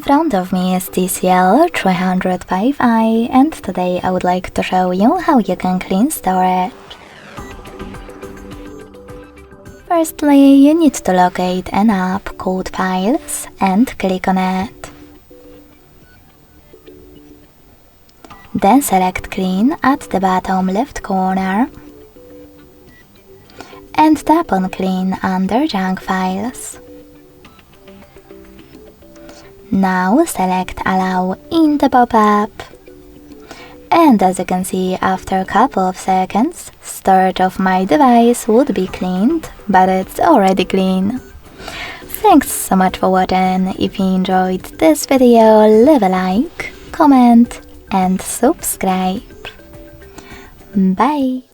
In front of me is TCL 305i, and today I would like to show you how you can clean storage. Firstly, you need to locate an app called Files and click on it. Then select Clean at the bottom left corner and tap on Clean under Junk Files. Now select Allow in the pop-up. And as you can see, after a couple of seconds, storage of my device would be cleaned, but it's already clean. Thanks so much for watching. If you enjoyed this video, leave a like, comment and subscribe. Bye!